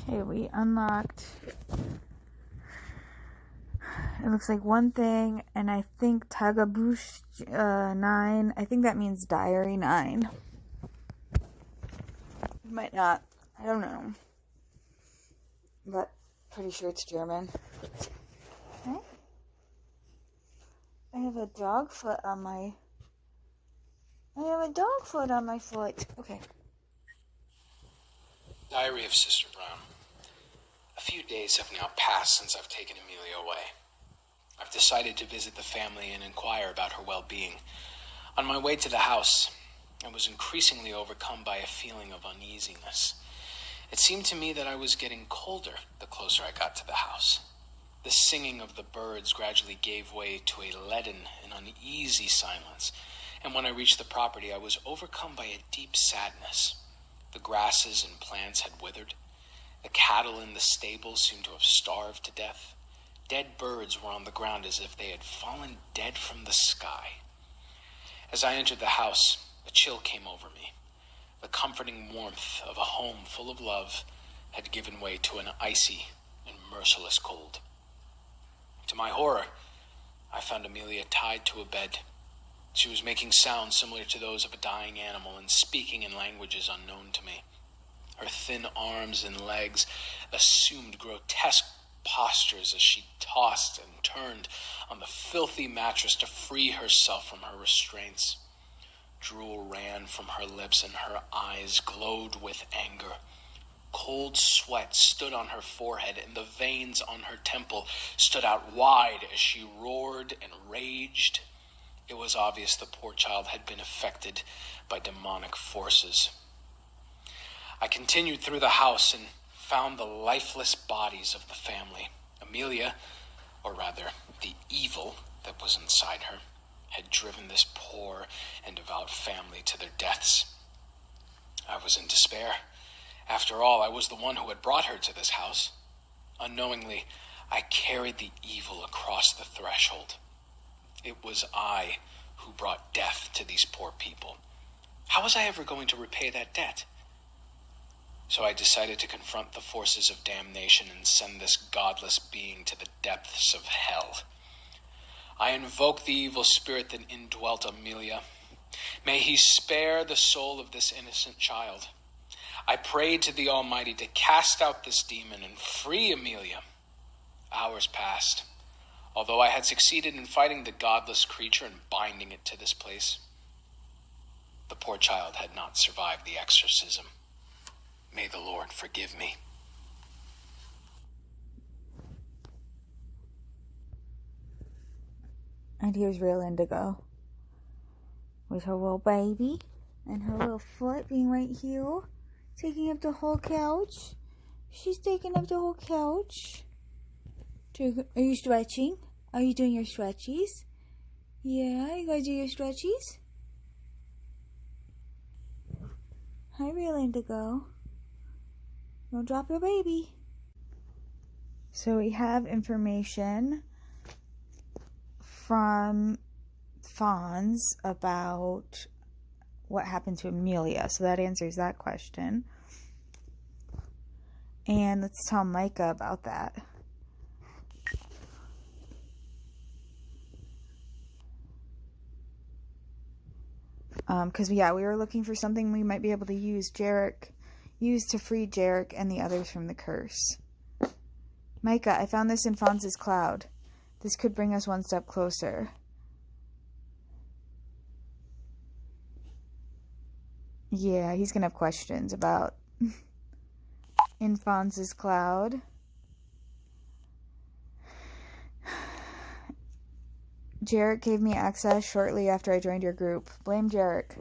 Okay, we unlocked, it looks like one thing, and I think Tagabush 9, I think that means Diary 9. It might not, I don't know, but pretty sure it's German. Okay. I have a dog foot on my foot. Okay. Diary of Sister Brown. A few days have now passed since I've taken Amelia away. I've decided to visit the family and inquire about her well-being. On my way to the house, I was increasingly overcome by a feeling of uneasiness. It seemed to me that I was getting colder the closer I got to the house. The singing of the birds gradually gave way to a leaden and uneasy silence, and when I reached the property, I was overcome by a deep sadness. The grasses and plants had withered. The cattle in the stable seemed to have starved to death. Dead birds were on the ground as if they had fallen dead from the sky. As I entered the house, a chill came over me. The comforting warmth of a home full of love had given way to an icy and merciless cold. To my horror, I found Amelia tied to a bed. She was making sounds similar to those of a dying animal and speaking in languages unknown to me. Her thin arms and legs assumed grotesque postures as she tossed and turned on the filthy mattress to free herself from her restraints. Drool ran from her lips and her eyes glowed with anger. Cold sweat stood on her forehead and the veins on her temple stood out wide as she roared and raged. It was obvious the poor child had been affected by demonic forces. I continued through the house and found the lifeless bodies of the family. Amelia, or rather, the evil that was inside her, had driven this poor and devout family to their deaths. I was in despair. After all, I was the one who had brought her to this house. Unknowingly, I carried the evil across the threshold. It was I who brought death to these poor people. How was I ever going to repay that debt? So I decided to confront the forces of damnation and send this godless being to the depths of hell. I invoked the evil spirit that indwelt Amelia. May he spare the soul of this innocent child. I prayed to the Almighty to cast out this demon and free Amelia. Hours passed. Although I had succeeded in fighting the godless creature and binding it to this place, the poor child had not survived the exorcism. May the Lord forgive me. And here's real Indigo with her little baby and her little foot being right here, taking up the whole couch. She's taking up the whole couch. Are you stretching? Are you doing your stretchies? Yeah, you guys do your stretchies? Hi, real Indigo. Don't drop your baby. So we have information from Fonz about what happened to Amelia. So that answers that question. And let's tell Micah about that. Because, we were looking for something we might be able to use to free Jarek and the others from the curse. Micah, I found this in Fonz's cloud. This could bring us one step closer. Yeah, he's going to have questions about in Fonz's cloud. Jarek gave me access shortly after I joined your group. Blame Jarek.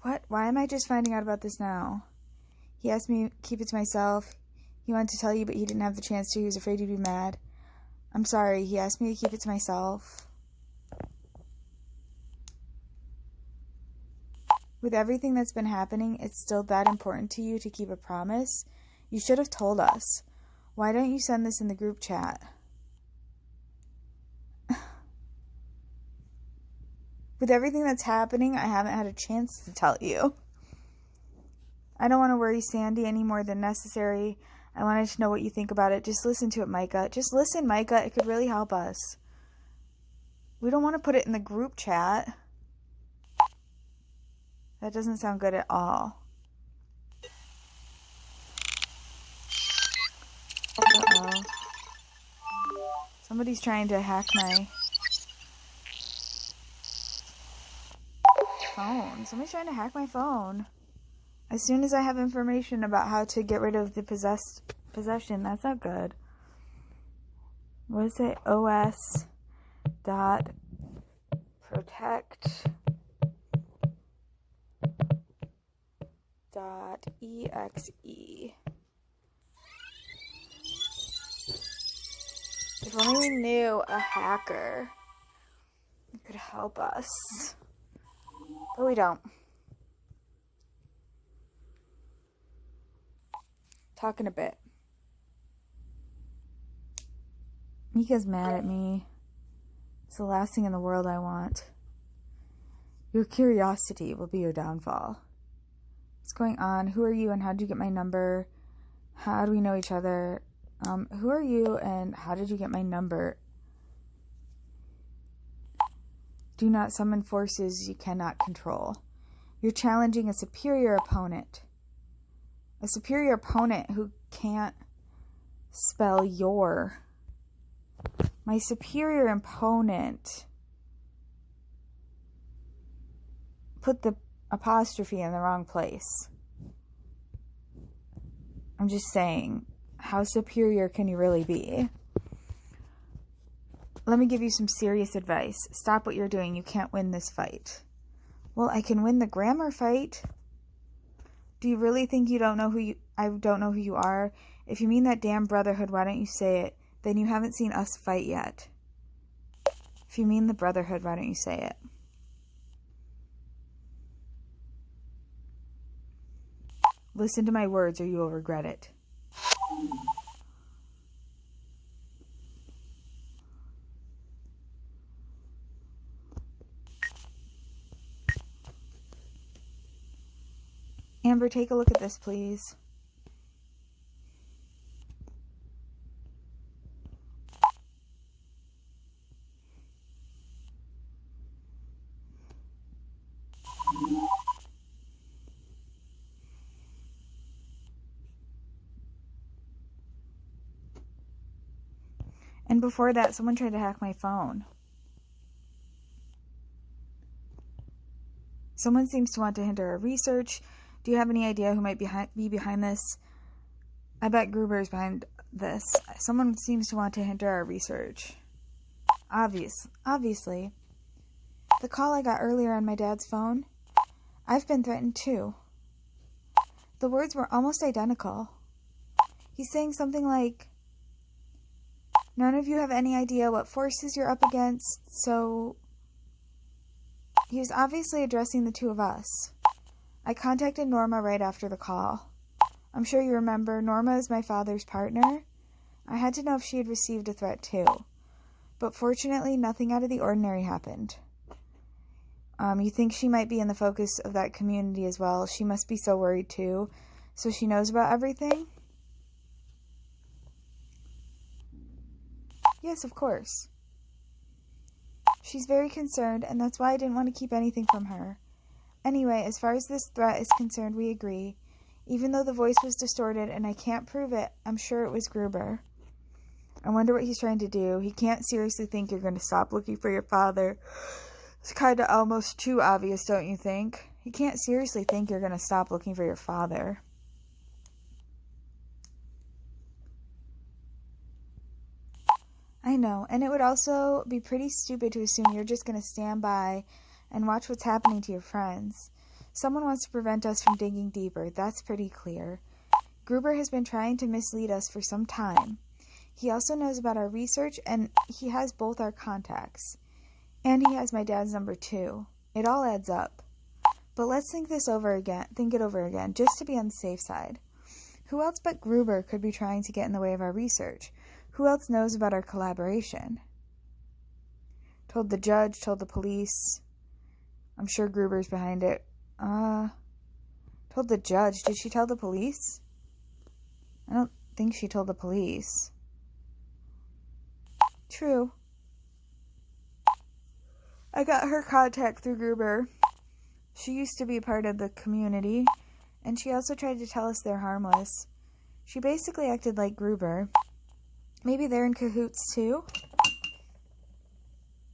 What? Why am I just finding out about this now? He asked me to keep it to myself. He wanted to tell you, but he didn't have the chance to. He was afraid you'd be mad. I'm sorry. He asked me to keep it to myself. With everything that's been happening, it's still that important to you to keep a promise? You should have told us. Why don't you send this in the group chat? With everything that's happening, I haven't had a chance to tell you. I don't want to worry Sandy any more than necessary. I wanted to know what you think about it. Just listen to it, Micah. Just listen, Micah. It could really help us. We don't want to put it in the group chat. That doesn't sound good at all. Uh-oh. Somebody's trying to hack my phone. Somebody's trying to hack my phone. As soon as I have information about how to get rid of the possession, that's not good. What is it? OS dot protect dot exe. If only we knew a hacker who could help us. But we don't. Talking a bit. Mika's mad at me. It's the last thing in the world I want. Your curiosity will be your downfall. What's going on? Who are you and how did you get my number? How do we know each other? Who are you and how did you get my number? Do not summon forces you cannot control. You're challenging a superior opponent. A superior opponent who can't spell your. My superior opponent put the apostrophe in the wrong place. I'm just saying, how superior can you really be? Let me give you some serious advice. Stop what you're doing. You can't win this fight. Well, I can win the grammar fight. Do you really think I don't know who you are? If you mean that damn brotherhood, why don't you say it? Then you haven't seen us fight yet. If you mean the brotherhood, why don't you say it? Listen to my words or you will regret it. Amber, take a look at this, please. And before that, someone tried to hack my phone. Someone seems to want to hinder our research. Do you have any idea who might be behind this? I bet Gruber is behind this. Someone seems to want to hinder our research. Obviously. The call I got earlier on my dad's phone, I've been threatened too. The words were almost identical. He's saying something like, none of you have any idea what forces you're up against, so... He was obviously addressing the two of us. I contacted Norma right after the call. I'm sure you remember, Norma is my father's partner. I had to know if she had received a threat too. But fortunately, nothing out of the ordinary happened. You think she might be in the focus of that community as well. She must be so worried too. So she knows about everything? Yes, of course. She's very concerned, and that's why I didn't want to keep anything from her. Anyway, as far as this threat is concerned, we agree. Even though the voice was distorted and I can't prove it, I'm sure it was Gruber. I wonder what he's trying to do. He can't seriously think you're going to stop looking for your father. It's kind of almost too obvious, don't you think? He can't seriously think you're going to stop looking for your father. I know, and it would also be pretty stupid to assume you're just going to stand by and watch what's happening to your friends. Someone wants to prevent us from digging deeper, that's pretty clear. Gruber has been trying to mislead us for some time. He also knows about our research, and he has both our contacts. And he has my dad's number too. It all adds up. But let's think it over again, just to be on the safe side. Who else but Gruber could be trying to get in the way of our research? Who else knows about our collaboration? Told the judge, told the police. I'm sure Gruber's behind it. Told the judge. Did she tell the police? I don't think she told the police. True. I got her contact through Gruber. She used to be part of the community, and she also tried to tell us they're harmless. She basically acted like Gruber. Maybe they're in cahoots too?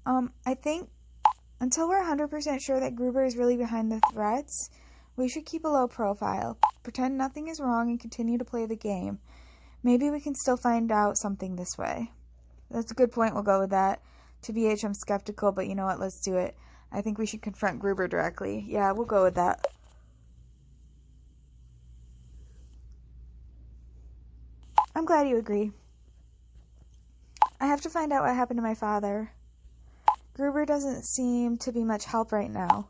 I think until we're 100% sure that Gruber is really behind the threats, we should keep a low profile, pretend nothing is wrong, and continue to play the game. Maybe we can still find out something this way. That's a good point. We'll go with that. To BH, I'm skeptical, but you know what? Let's do it. I think we should confront Gruber directly. Yeah, we'll go with that. I'm glad you agree. I have to find out what happened to my father. Gruber doesn't seem to be much help right now,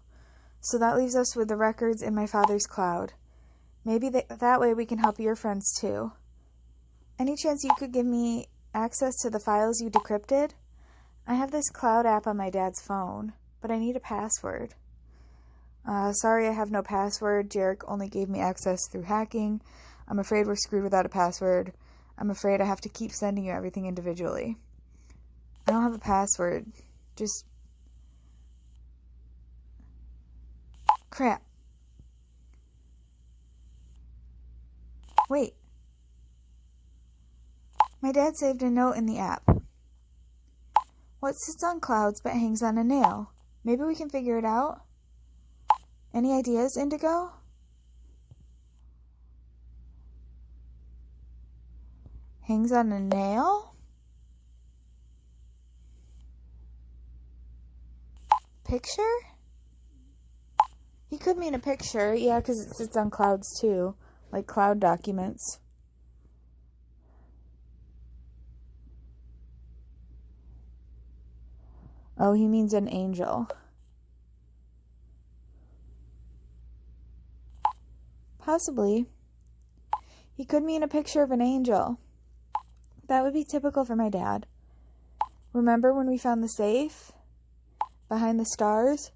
so that leaves us with the records in my father's cloud. Maybe that way we can help your friends too. Any chance you could give me access to the files you decrypted? I have this cloud app on my dad's phone, but I need a password. Sorry, I have no password. Jarek only gave me access through hacking. I'm afraid we're screwed without a password. I'm afraid I have to keep sending you everything individually. I don't have a password. Just... crap. Wait. My dad saved a note in the app. What sits on clouds but hangs on a nail? Maybe we can figure it out? Any ideas, Indigo? Hangs on a nail? Picture? He could mean a picture, yeah, because it sits on clouds too, like cloud documents. Oh, he means an angel. Possibly. He could mean a picture of an angel. That would be typical for my dad. Remember when we found the safe? Behind the stars?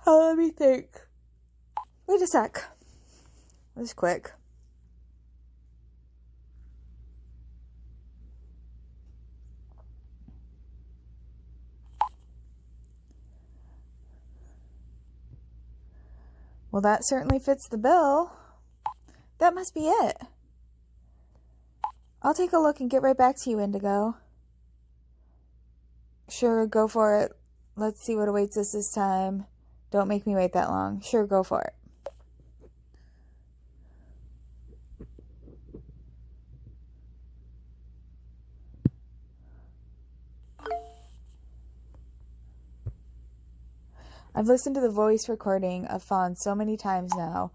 Oh, let me think. Wait a sec. It was quick. Well, that certainly fits the bill. That must be it. I'll take a look and get right back to you, Indigo. Sure, go for it. Let's see what awaits us this time. Don't make me wait that long. Sure, go for it. I've listened to the voice recording of Fawn so many times now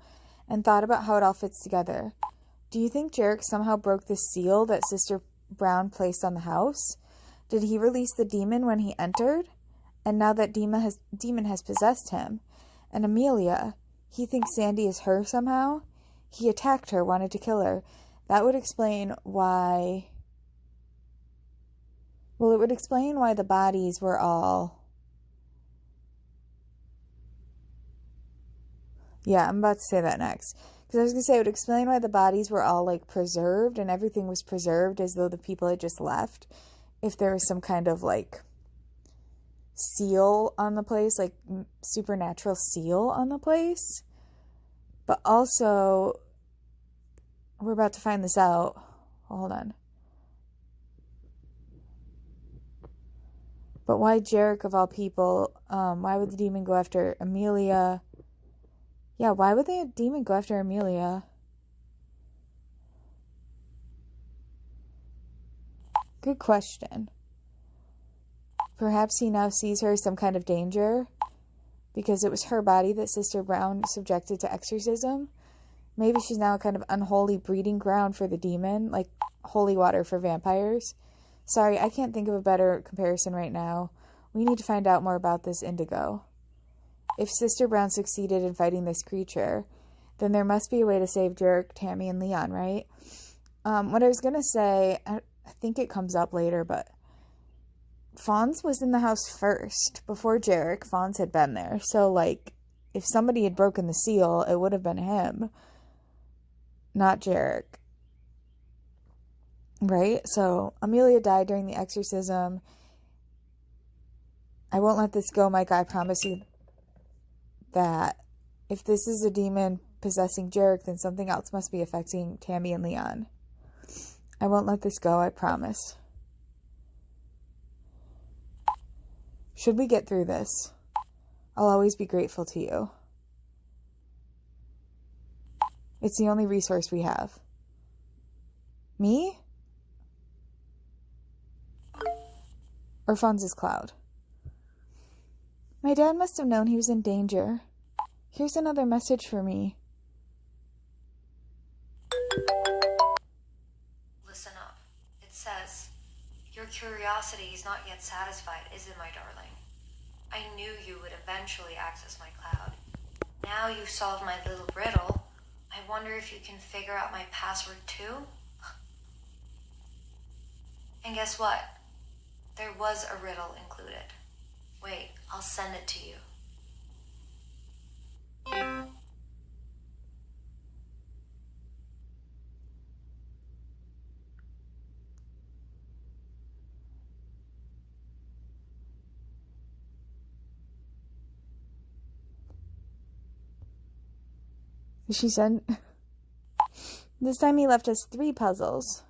and thought about how it all fits together. Do you think Jarek somehow broke the seal that Sister Brown placed on the house? Did he release the demon when he entered? And now that demon has possessed him. And Amelia, he thinks Sandy is her somehow? He attacked her, wanted to kill her. That would explain why... Well, it would explain why the bodies were all... Yeah, I'm about to say that next. Because I was going to say it would explain why the bodies were all, like, preserved and everything was preserved as though the people had just left. If there was some kind of, like, seal on the place, like, supernatural seal on the place. But also, we're about to find this out. Hold on. But why Jarek of all people? Why would the demon go after Amelia? Yeah, why would the demon go after Amelia? Good question. Perhaps he now sees her as some kind of danger because it was her body that Sister Brown subjected to exorcism. Maybe she's now a kind of unholy breeding ground for the demon, like holy water for vampires. Sorry, I can't think of a better comparison right now. We need to find out more about this Indigo. If Sister Brown succeeded in fighting this creature, then there must be a way to save Jarek, Tammy, and Leon, right? What I was going to say, I think it comes up later, but Fonz was in the house first. Before Jarek, Fonz had been there. So, like, if somebody had broken the seal, it would have been him, not Jarek. Right? So Amelia died during the exorcism. I won't let this go, Micah. I promise you that if this is a demon possessing Jarek, then something else must be affecting Tammy and Leon. I won't let this go, I promise. Should we get through this, I'll always be grateful to you. It's the only resource we have. Me? Or Fonz's Cloud? My dad must have known he was in danger. Here's another message for me. Listen up. It says, "Your curiosity is not yet satisfied, is it, my darling? I knew you would eventually access my cloud. Now you've solved my little riddle. I wonder if you can figure out my password too?" And guess what? There was a riddle included. Wait, I'll send it to you. She said, this time he left us 3 puzzles.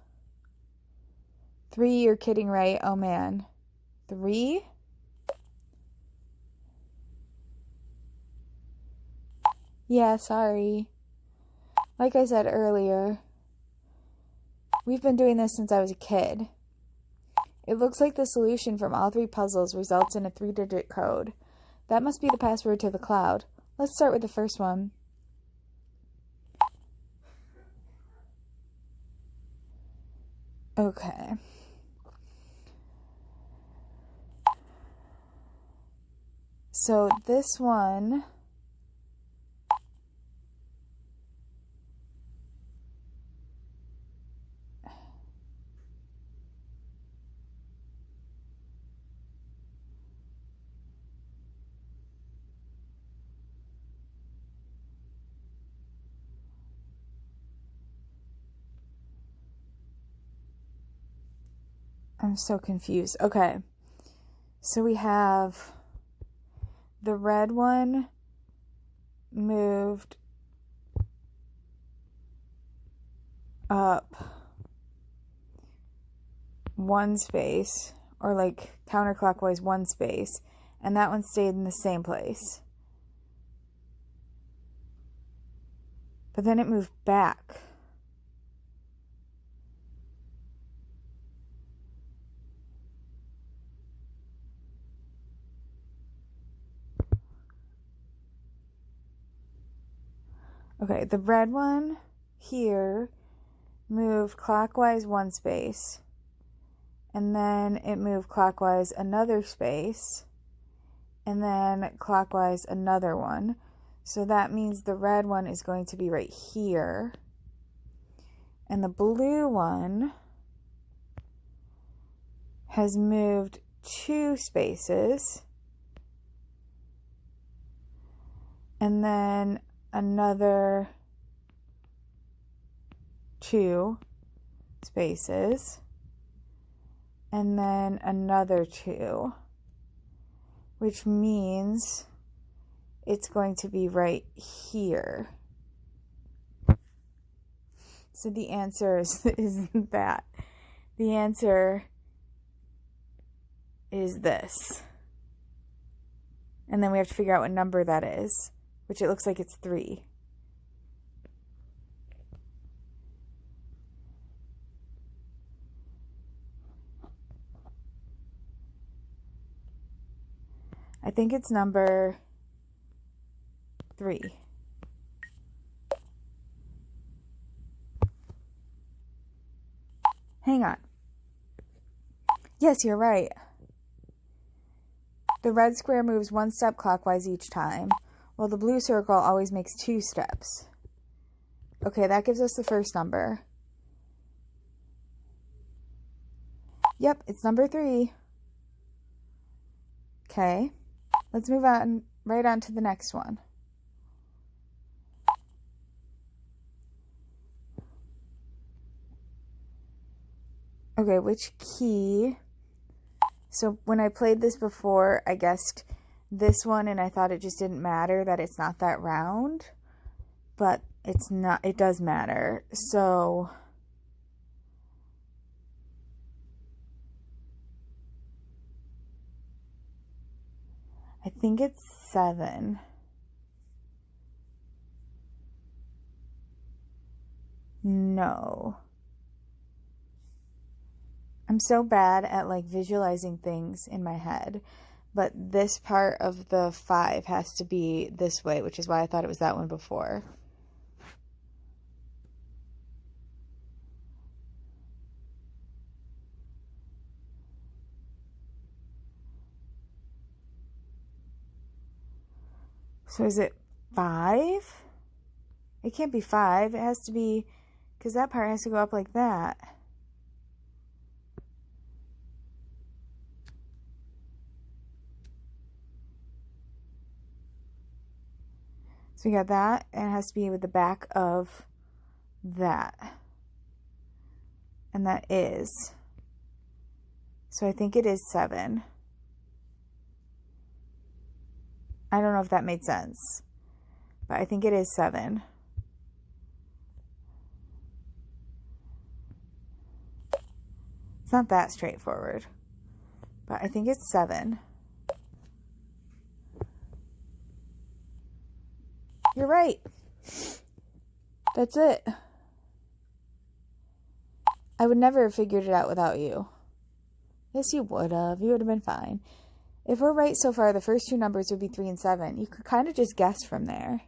3, you're kidding, right? Oh man. 3? Yeah, sorry. Like I said earlier, we've been doing this since I was a kid. It looks like the solution from all 3 puzzles results in a 3-digit code. That must be the password to the cloud. Let's start with the first one. Okay. So this one I'm so confused. Okay. So we have the red one moved up 1 space, or like counterclockwise 1 space, and that one stayed in the same place. But then it moved back. Okay, the red one here moved clockwise 1 space, and then it moved clockwise another space, and then clockwise another one. So that means the red one is going to be right here, and the blue one has moved 2 spaces, and then another 2 spaces, and then another 2, which means it's going to be right here. So the answer is that. The answer is this. And then we have to figure out what number that is, which it looks like it's 3. I think it's number 3. Hang on. Yes, you're right. The red square moves 1 step clockwise each time, while the blue circle always makes 2 steps. Okay, that gives us the first number. Yep, it's number 3. Okay, let's move on right on to the next one. Okay, which key? So when I played this before, I guessed this one and I thought it just didn't matter that it's not that round. But it's not, it does matter. So I think it's 7. No. I'm so bad at like visualizing things in my head, but this part of the 5 has to be this way, which is why I thought it was that one before. So is it 5? It can't be 5. It has to be, because that part has to go up like that. So we got that, and it has to be with the back of that. And that is. So I think it is 7. I don't know if that made sense, but I think it is 7. It's not that straightforward, but I think it's 7. You're right. That's it. I would never have figured it out without you. Yes, you would have. You would have been fine. If we're right so far, the first 2 numbers would be 3 and 7. You could kind of just guess from there.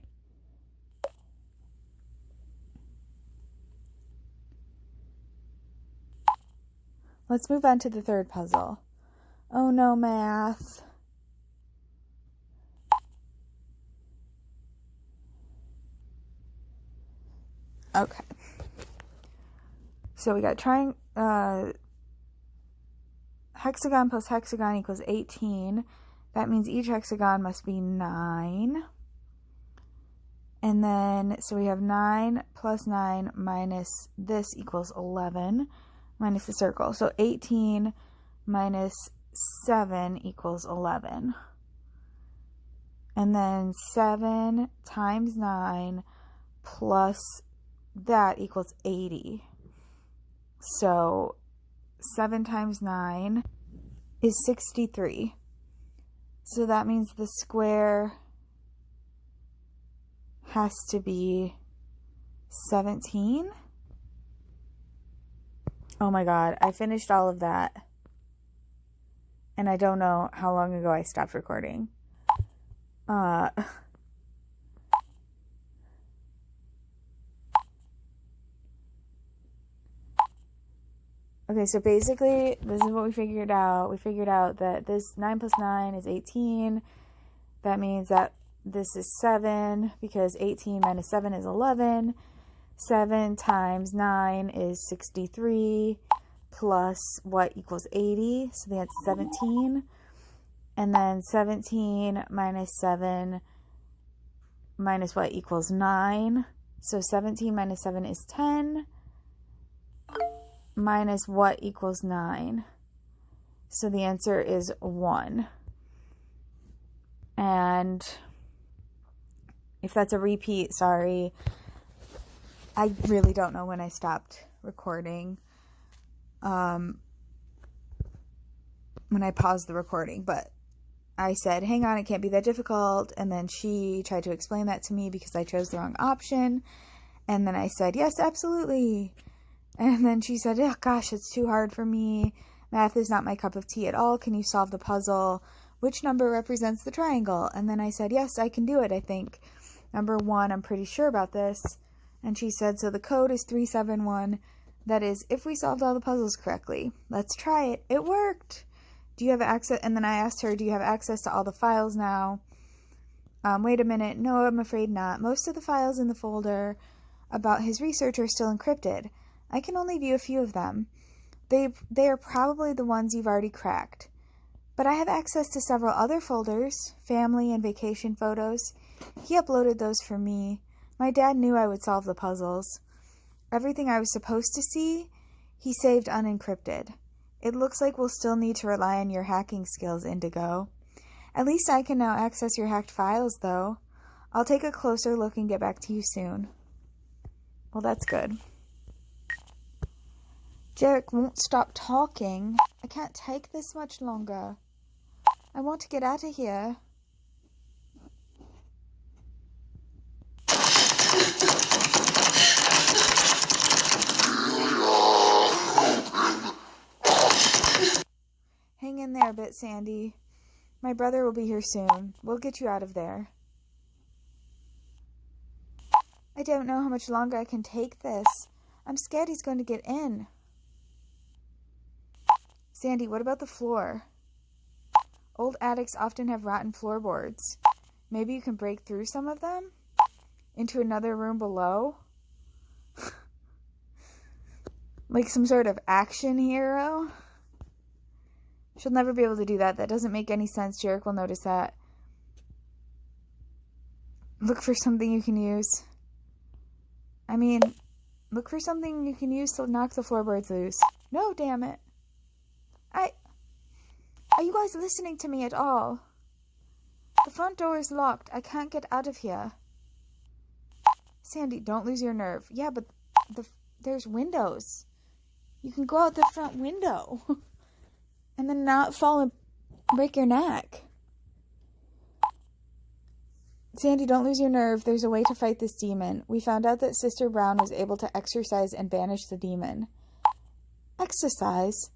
Let's move on to the third puzzle. Oh no, math. Okay. So we got hexagon plus hexagon equals 18. That means each hexagon must be 9. And then, so we have 9 plus 9 minus this equals 11, minus the circle. So 18 minus 7 equals 11. And then 7 times 9 plus that equals 80. So 7 times 9 is 63. So that means the square has to be 17. Oh my god, I finished all of that. And I don't know how long ago I stopped recording. Okay, so basically, this is what we figured out. We figured out that this 9 plus 9 is 18. That means that this is 7, because 18 minus 7 is 11. 7 times 9 is 63, plus what equals 80, so that's 17. And then 17 minus 7 minus what equals 9. So 17 minus 7 is 10. Minus what equals 9. So the answer is 1. And if that's a repeat, sorry. I really don't know when I stopped recording. When I paused the recording, but I said, hang on, it can't be that difficult. And then she tried to explain that to me because I chose the wrong option. And then I said, yes, absolutely. And then she said, oh gosh, it's too hard for me. Math is not my cup of tea at all. Can you solve the puzzle? Which number represents the triangle? And then I said, yes, I can do it, I think. Number 1, I'm pretty sure about this. And she said, so the code is 371. That is, if we solved all the puzzles correctly. Let's try it. It worked. Do you have access? And then I asked her, do you have access to all the files now? Wait a minute. No, I'm afraid not. Most of the files in the folder about his research are still encrypted. I can only view a few of them. They are probably the ones you've already cracked. But I have access to several other folders, family and vacation photos. He uploaded those for me. My dad knew I would solve the puzzles. Everything I was supposed to see, He saved unencrypted. It looks like we'll still need to rely on your hacking skills, Indigo. At least I can now access your hacked files, though. I'll take a closer look and get back to you soon. Well, that's good. Jarek won't stop talking. I can't take this much longer. I want to get out of here. Hang in there a bit, Sandy. My brother will be here soon. We'll get you out of there. I don't know how much longer I can take this. I'm scared he's going to get in. Sandy, what about the floor? Old attics often have rotten floorboards. Maybe you can break through some of them? Into another room below? Like some sort of action hero? She'll never be able to do that. That doesn't make any sense. Jarek will notice that. Look for something you can use. I mean, look for something you can use to knock the floorboards loose. No, damn it. Are you guys listening to me at all? The front door is locked. I can't get out of here. Sandy, don't lose your nerve. Yeah, but there's windows. You can go out the front window. And then not fall and break your neck. Sandy, don't lose your nerve. There's a way to fight this demon. We found out that Sister Brown was able to exorcise and banish the demon. Exercise?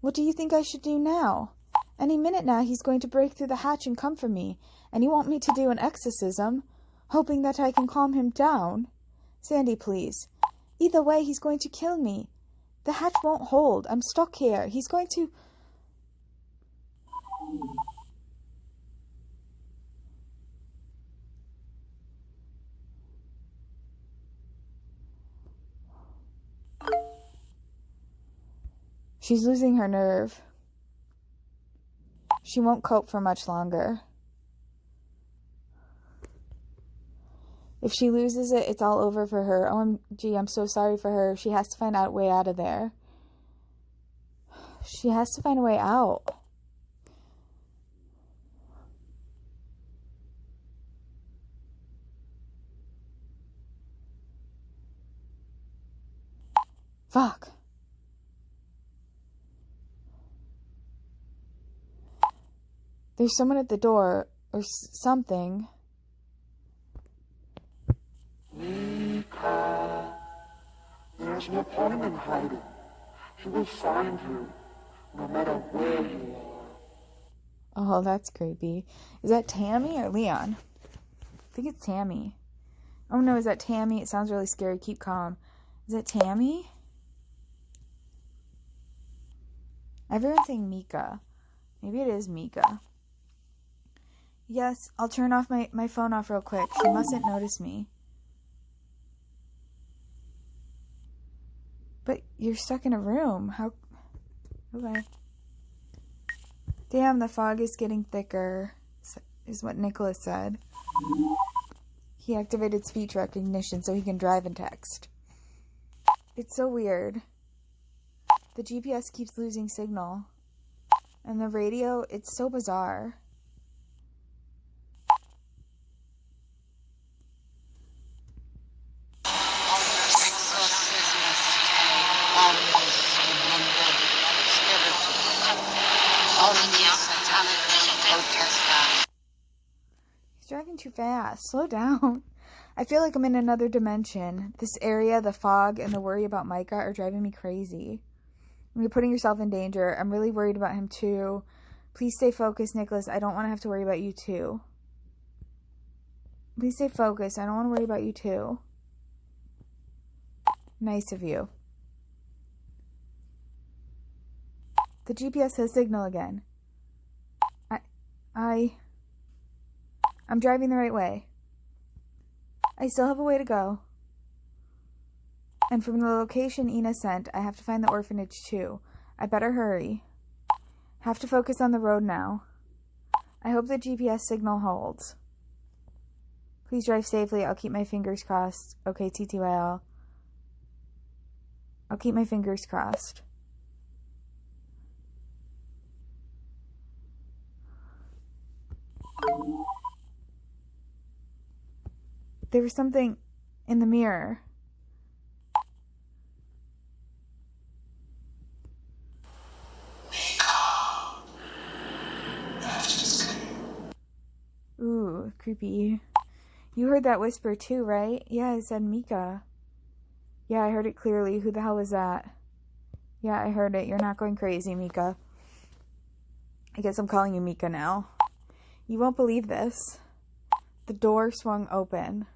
What do you think I should do now? Any minute now he's going to break through the hatch and come for me. And you want me to do an exorcism, hoping that I can calm him down? Sandy, please. Either way, he's going to kill me. The hatch won't hold. I'm stuck here. He's going to... She's losing her nerve. She won't cope for much longer. If she loses it, it's all over for her. OMG, I'm so sorry for her. She has to find a way out of there. She has to find a way out. Fuck. There's someone at the door, or something. Mika, there's no point in hiding. He will find you, no matter where you are. Oh, that's creepy. Is that Tammy or Leon? I think it's Tammy. Oh no, is that Tammy? It sounds really scary. Keep calm. Is that Tammy? Everyone's saying Mika. Maybe it is Mika. Yes, I'll turn off my phone off real quick. She mustn't notice me. But you're stuck in a room. How? Okay. Damn, the fog is getting thicker, is what Nicholas said. He activated speech recognition so he can drive and text. It's so weird. The GPS keeps losing signal. And the radio, it's so bizarre. He's driving too fast. Slow down. I feel like I'm in another dimension. This area, the fog, and the worry about Micah are driving me crazy. You're putting yourself in danger. I'm really worried about him too. Please stay focused, Nicholas. I don't want to have to worry about you too. Please stay focused. I don't want to worry about you too. Nice of you. The GPS has signal again. I'm driving the right way. I still have a way to go. And from the location Ina sent, I have to find the orphanage too. I better hurry. Have to focus on the road now. I hope the GPS signal holds. Please drive safely. I'll keep my fingers crossed. Okay, TTYL. I'll keep my fingers crossed. There was something in the mirror. Ooh, creepy. You heard that whisper too, right? Yeah, it said Mika. Yeah, I heard it clearly. Who the hell was that? Yeah, I heard it. You're not going crazy, Mika. I guess I'm calling you Mika now. You won't believe this. The door swung open.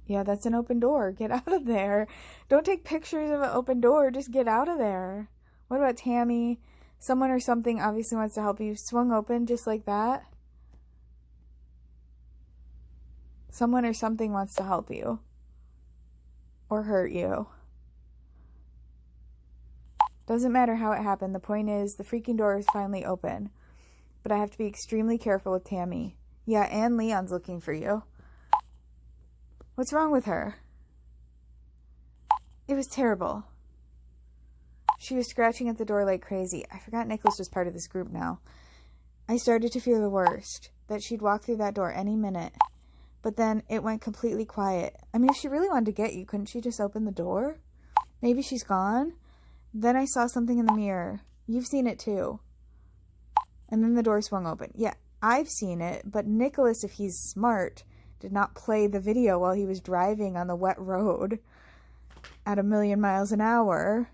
Yeah, that's an open door. Get out of there. Don't take pictures of an open door. Just get out of there. What about Tammy? Someone or something obviously wants to help you. Swung open just like that. Someone or something wants to help you. Or hurt you. Doesn't matter how it happened. The point is, the freaking door is finally open. But I have to be extremely careful with Tammy. Yeah, and Leon's looking for you. What's wrong with her? It was terrible. She was scratching at the door like crazy. I forgot Nicholas was part of this group now. I started to fear the worst, that she'd walk through that door any minute. But then it went completely quiet. I mean, if she really wanted to get you, couldn't she just open the door? Maybe she's gone? Then I saw something in the mirror. You've seen it too. And then the door swung open. Yeah, I've seen it, but Nicholas, if he's smart, did not play the video while he was driving on the wet road at 1,000,000 miles an hour.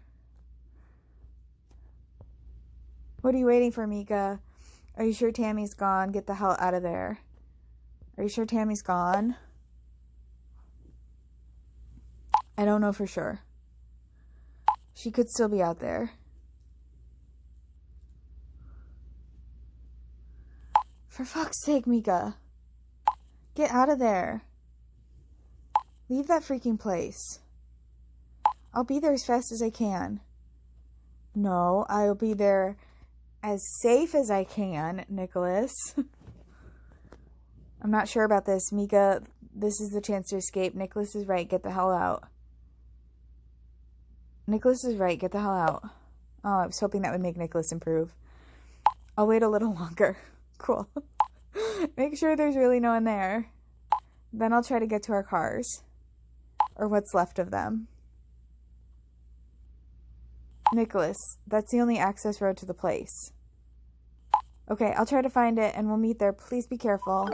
What are you waiting for, Mika? Are you sure Tammy's gone? Get the hell out of there. Are you sure Tammy's gone? I don't know for sure. She could still be out there. For fuck's sake, Mika. Get out of there. Leave that freaking place. I'll be there as fast as I can. No, I'll be there as safe as I can, Nicholas. I'm not sure about this. Mika, this is the chance to escape. Nicholas is right. Get the hell out. Nicholas is right. Get the hell out. Oh, I was hoping that would make Nicholas improve. I'll wait a little longer. Cool. Make sure there's really no one there. Then I'll try to get to our cars. Or what's left of them. Nicholas, that's the only access road to the place. Okay, I'll try to find it and we'll meet there. Please be careful.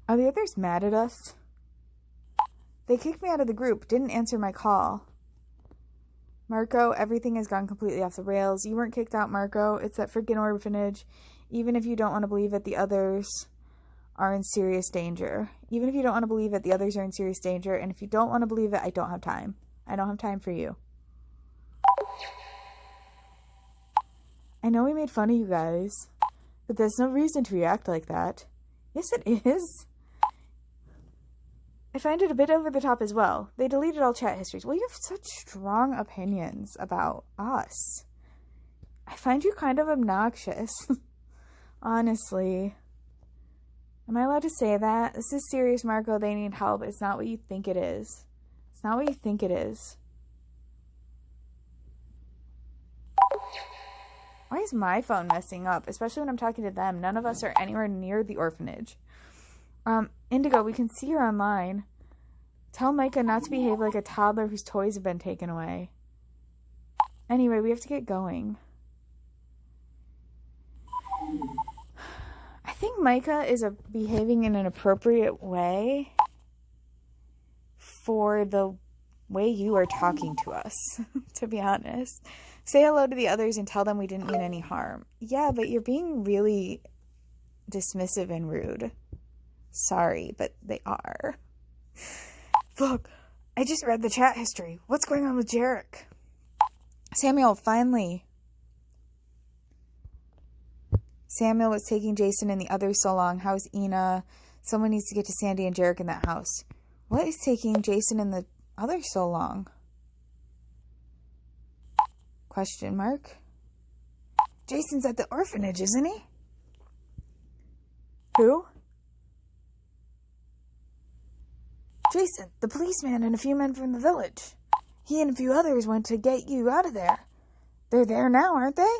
Are the others mad at us? They kicked me out of the group, didn't answer my call. Marco, everything has gone completely off the rails. You weren't kicked out, Marco. It's that freaking orphanage. Even if you don't want to believe it, the others are in serious danger. Even if you don't want to believe it, the others are in serious danger. And if you don't want to believe it, I don't have time. I don't have time for you. I know we made fun of you guys, but there's no reason to react like that. Yes, it is. I find it a bit over the top as well. They deleted all chat histories. Well, you have such strong opinions about us. I find you kind of obnoxious. Honestly. Am I allowed to say that? This is serious, Marco. They need help. It's not what you think it is. It's not what you think it is. Why is my phone messing up? Especially when I'm talking to them. None of us are anywhere near the orphanage. Indigo, we can see her online. Tell Micah not to behave like a toddler whose toys have been taken away. Anyway, we have to get going. I think Micah is behaving in an appropriate way for the way you are talking to us, to be honest. Say hello to the others and tell them we didn't mean any harm. Yeah, but you're being really dismissive and rude. Sorry, but they are. Look, I just read the chat history. What's going on with Jarek? Samuel, finally. Samuel was taking Jason and the others so long. How's Ina? Someone needs to get to Sandy and Jarek in that house. What is taking Jason and the others so long? Question mark. Jason's at the orphanage, isn't he? Who? Jason, the policeman and a few men from the village. He and a few others went to get you out of there. They're there now, aren't they?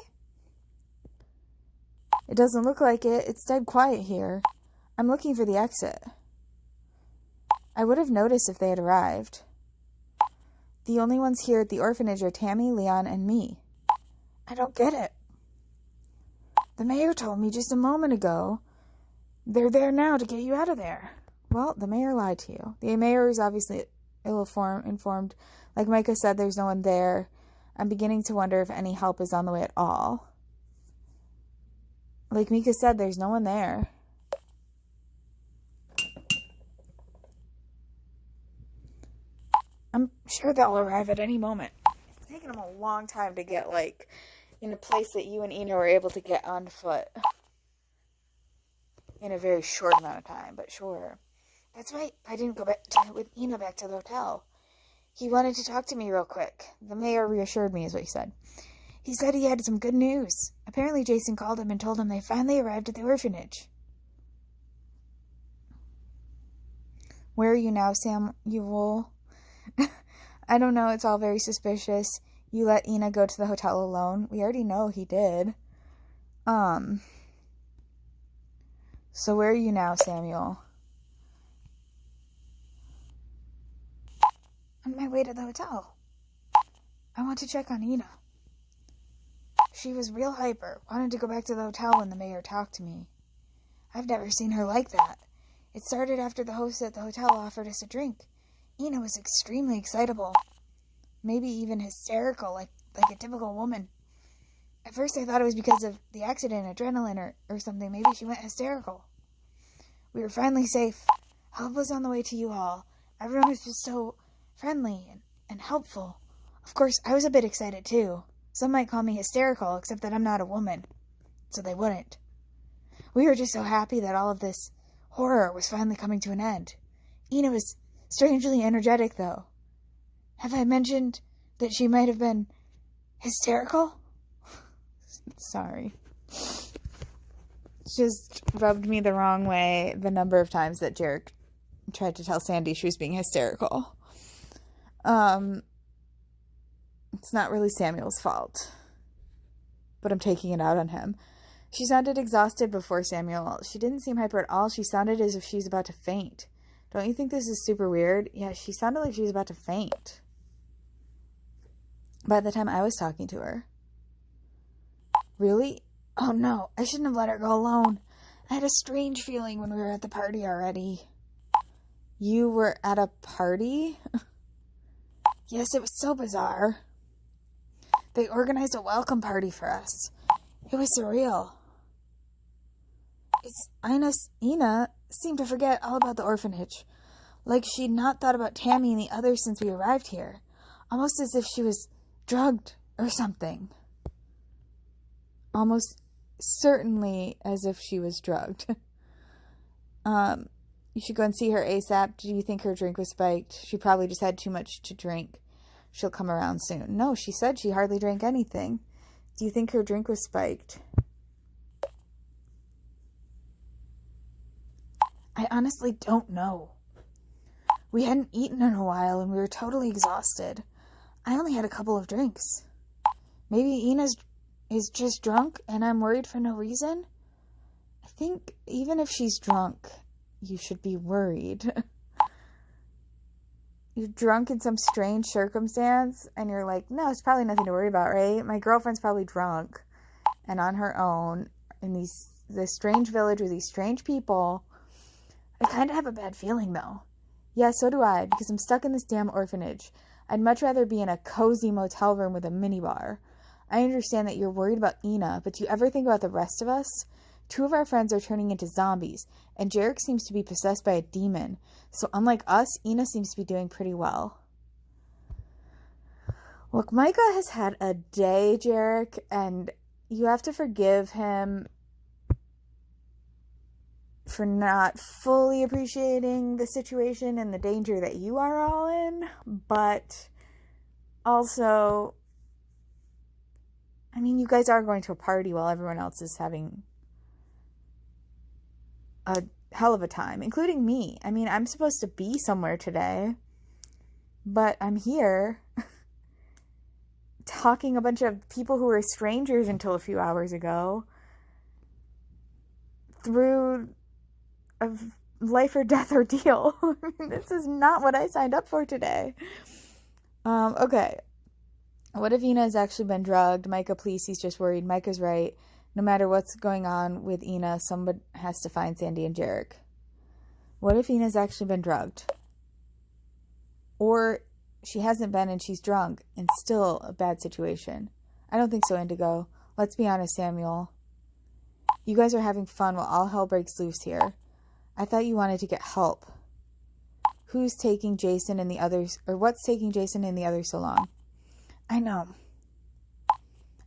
It doesn't look like it. It's dead quiet here. I'm looking for the exit. I would have noticed if they had arrived. The only ones here at the orphanage are Tammy, Leon, and me. I don't get it. The mayor told me just a moment ago they're there now to get you out of there. Well, the mayor lied to you. The mayor is obviously ill-informed. Like Micah said, there's no one there. I'm beginning to wonder if any help is on the way at all. Like Mika said, there's no one there. I'm sure they'll arrive at any moment. It's taken them a long time to get, like, in a place that you and Ina were able to get on foot. In a very short amount of time, but sure. That's right. I didn't go with Ina back to the hotel. He wanted to talk to me real quick. The mayor reassured me, is what he said. He said he had some good news. Apparently Jason called him and told him they finally arrived at the orphanage. Where are you now, Samuel? I don't know. It's all very suspicious. You let Ina go to the hotel alone. We already know he did. So where are you now, Samuel? On my way to the hotel. I want to check on Ina. She was real hyper, wanted to go back to the hotel when the mayor talked to me. I've never seen her like that. It started after the host at the hotel offered us a drink. Ina was extremely excitable. Maybe even hysterical, like a typical woman. At first I thought it was because of the accident, adrenaline, or something. Maybe she went hysterical. We were finally safe. Help was on the way to you all. Everyone was just so friendly and helpful. Of course, I was a bit excited too. Some might call me hysterical, except that I'm not a woman. So they wouldn't. We were just so happy that all of this horror was finally coming to an end. Ina was strangely energetic, though. Have I mentioned that she might have been hysterical? Sorry. Just rubbed me the wrong way the number of times that Jarek tried to tell Sandy she was being hysterical. It's not really Samuel's fault, but I'm taking it out on him. She sounded exhausted before Samuel. She didn't seem hyper at all. She sounded as if she was about to faint. Don't you think this is super weird? Yeah, she sounded like she was about to faint by the time I was talking to her. Really? Oh no, I shouldn't have let her go alone. I had a strange feeling when we were at the party already. You were at a party? Yes, it was so bizarre. They organized a welcome party for us. It was surreal. Ina seemed to forget all about the orphanage. Like she'd not thought about Tammy and the others since we arrived here. Almost as if she was drugged or something. Almost certainly as if she was drugged. You should go and see her ASAP. Do you think her drink was spiked? She probably just had too much to drink. She'll come around soon. No, she said she hardly drank anything. Do you think her drink was spiked? I honestly don't know. We hadn't eaten in a while and we were totally exhausted. I only had a couple of drinks. Maybe Ina is just drunk and I'm worried for no reason? I think even if she's drunk, you should be worried. You're drunk in some strange circumstance and you're like, no, it's probably nothing to worry about, right? My girlfriend's probably drunk and on her own in this strange village with these strange people. I kind of have a bad feeling, though. Yeah, so do I, because I'm stuck in this damn orphanage. I'd much rather be in a cozy motel room with a minibar. I understand that you're worried about Ina, but do you ever think about the rest of us? 2 of our friends are turning into zombies, and Jarek seems to be possessed by a demon. So unlike us, Ina seems to be doing pretty well. Look, Micah has had a day, Jarek, and you have to forgive him for not fully appreciating the situation and the danger that you are all in, but also I mean, you guys are going to a party while everyone else is having a hell of a time, including me. I mean, I'm supposed to be somewhere today, but I'm here talking a bunch of people who were strangers until a few hours ago through a life or death ordeal. This is not what I signed up for today. Okay. What if Ina has actually been drugged? Micah, please, he's just worried. Micah's right. No matter what's going on with Ina, somebody has to find Sandy and Jarek. What if Ina's actually been drugged? Or she hasn't been and she's drunk and still a bad situation. I don't think so, Indigo. Let's be honest, Samuel. You guys are having fun while all hell breaks loose here. I thought you wanted to get help. Who's taking Jason and the others, or what's taking Jason and the others so long? I know.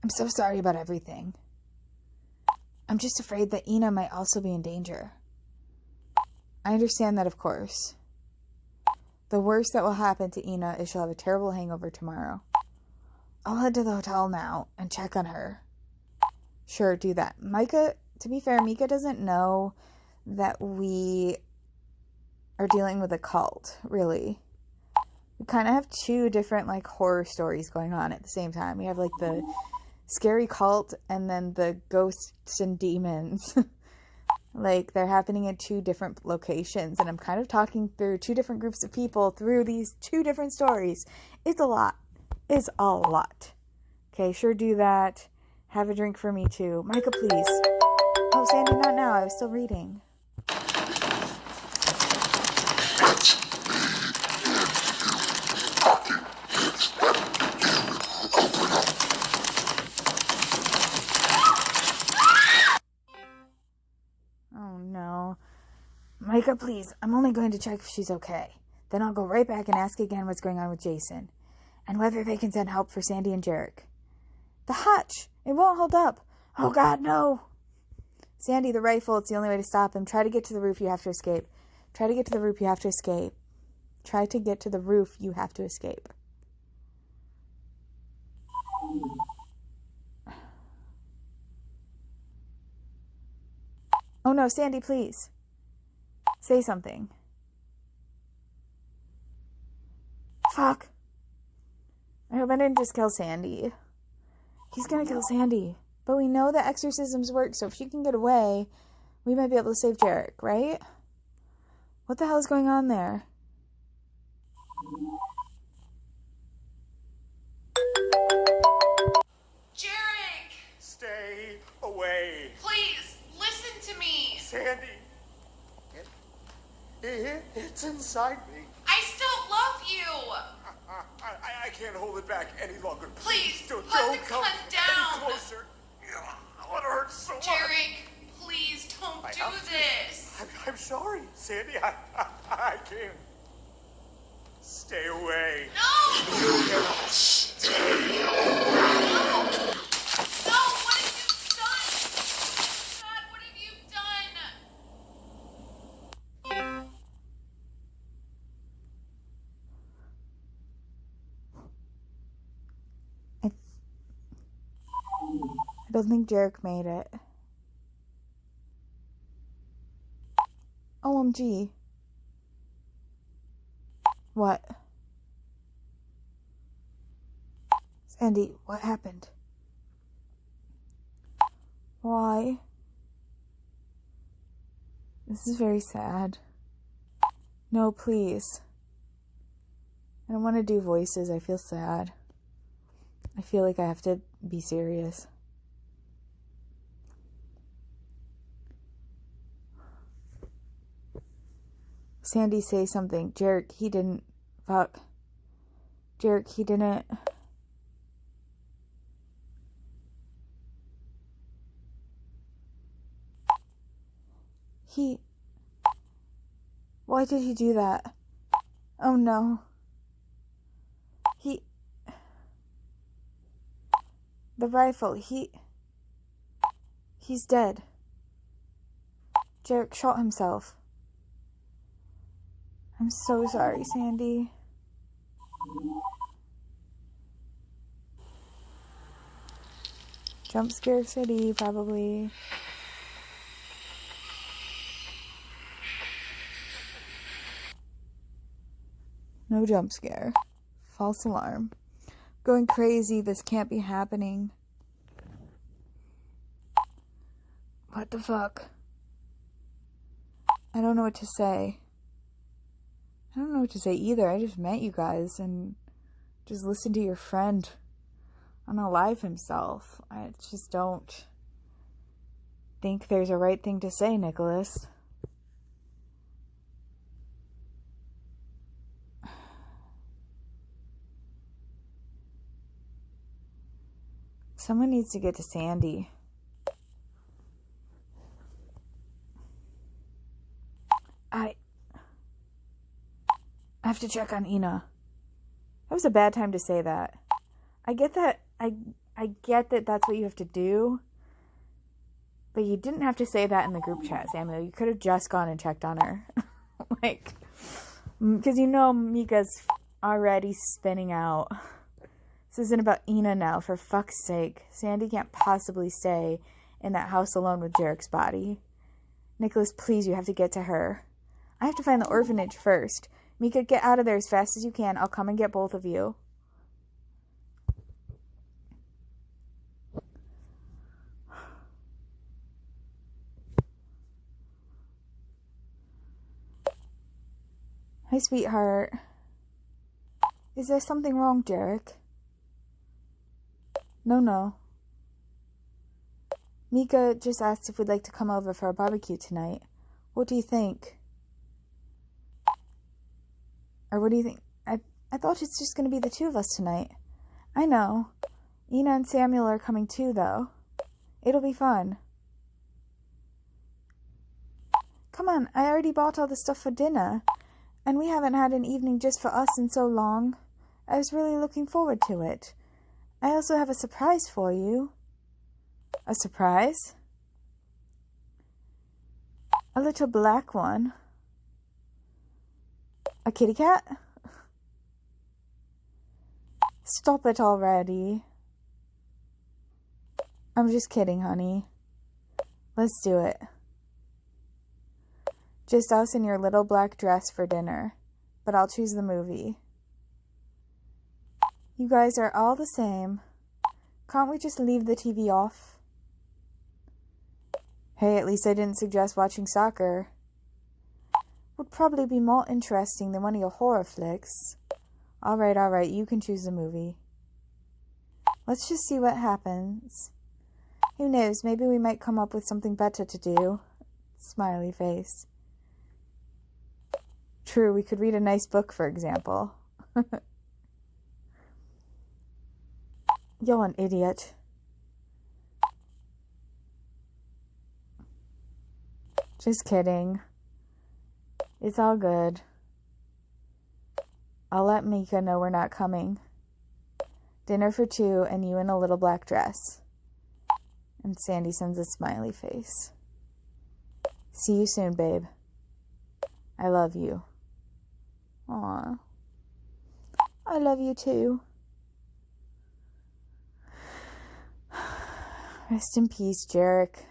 I'm so sorry about everything. I'm just afraid that Ina might also be in danger. I understand that, of course. The worst that will happen to Ina is she'll have a terrible hangover tomorrow. I'll head to the hotel now and check on her. Sure, do that. Micah, to be fair, Mika doesn't know that we are dealing with a cult, really. We kind of have two different, like, horror stories going on at the same time. We have, like, the scary cult and then the ghosts and demons. Like, they're happening in two different locations, and I'm kind of talking through two different groups of people through these two different stories. It's a lot. It's a lot. Okay, sure, do that. Have a drink for me, too. Micah, please. Oh, Sandy, not now. I was still reading. Oh, no. Micah, please. I'm only going to check if she's okay. Then I'll go right back and ask again what's going on with Jason. And whether they can send help for Sandy and Jarek. The hatch! It won't hold up. Oh, God, no! Sandy, the rifle, it's the only way to stop him. Try to get to the roof, you have to escape. Try to get to the roof, you have to escape. Try to get to the roof, you have to escape. Oh no, Sandy, please. Say something. Fuck. I hope I didn't just kill Sandy. He's gonna kill Sandy. But we know that exorcisms work, so if she can get away, we might be able to save Jarek, right? What the hell is going on there? Jarek! Stay away. Please, listen to me! Sandy. It's inside me. I still love you! I can't hold it back any longer. Please, don't put the come gun down. any closer. Oh, it hurts so much. Jarek, please don't do this. I'm sorry, Sandy. I can't. Stay away. No! Stay No! No! What have you done? God, what have you done? I don't think Jarek made it. OMG. What? Sandy, what happened? Why? This is very sad. No, please. I don't want to do voices. I feel sad. I feel like I have to be serious. Sandy, say something. Jarek, he didn't. Fuck. Jarek, he didn't. Why did he do that? Oh no. The rifle, he's dead. Jarek shot himself. I'm so sorry, Sandy. Jump scare city, probably. No jump scare. False alarm. Going crazy. This can't be happening. What the fuck? I don't know what to say. I don't know what to say either. I just met you guys and just listened to your friend on a live himself. I just don't think there's a right thing to say, Nicholas. Someone needs to get to Sandy. I have to check on Ina. That was a bad time to say that. I get that. I get that that's what you have to do. But you didn't have to say that in the group chat, Samuel. You could have just gone and checked on her. Like, because you know Mika's already spinning out. This isn't about Ina now, for fuck's sake. Sandy can't possibly stay in that house alone with Jarek's body. Nicholas, please, you have to get to her. I have to find the orphanage first. Mika, get out of there as fast as you can. I'll come and get both of you. Hi, sweetheart. Is there something wrong, Jarek? No. Mika just asked if we'd like to come over for a barbecue tonight. What do you think? Or what do you think? I thought it's just going to be the two of us tonight. I know. Ina and Samuel are coming too, though. It'll be fun. Come on, I already bought all the stuff for dinner. And we haven't had an evening just for us in so long. I was really looking forward to it. I also have a surprise for you. A surprise? A little black one. A kitty cat? Stop it already. I'm just kidding, honey. Let's do it. Just us in your little black dress for dinner. But I'll choose the movie. You guys are all the same. Can't we just leave the TV off? Hey, at least I didn't suggest watching soccer. Would probably be more interesting than one of your horror flicks. Alright, you can choose the movie. Let's just see what happens. Who knows, maybe we might come up with something better to do. Smiley face. True, we could read a nice book, for example. You're an idiot. Just kidding. It's all good. I'll let Mika know we're not coming. Dinner for two and you in a little black dress. And Sandy sends a smiley face. See you soon, babe. I love you. Aw. I love you too. Rest in peace, Jarek.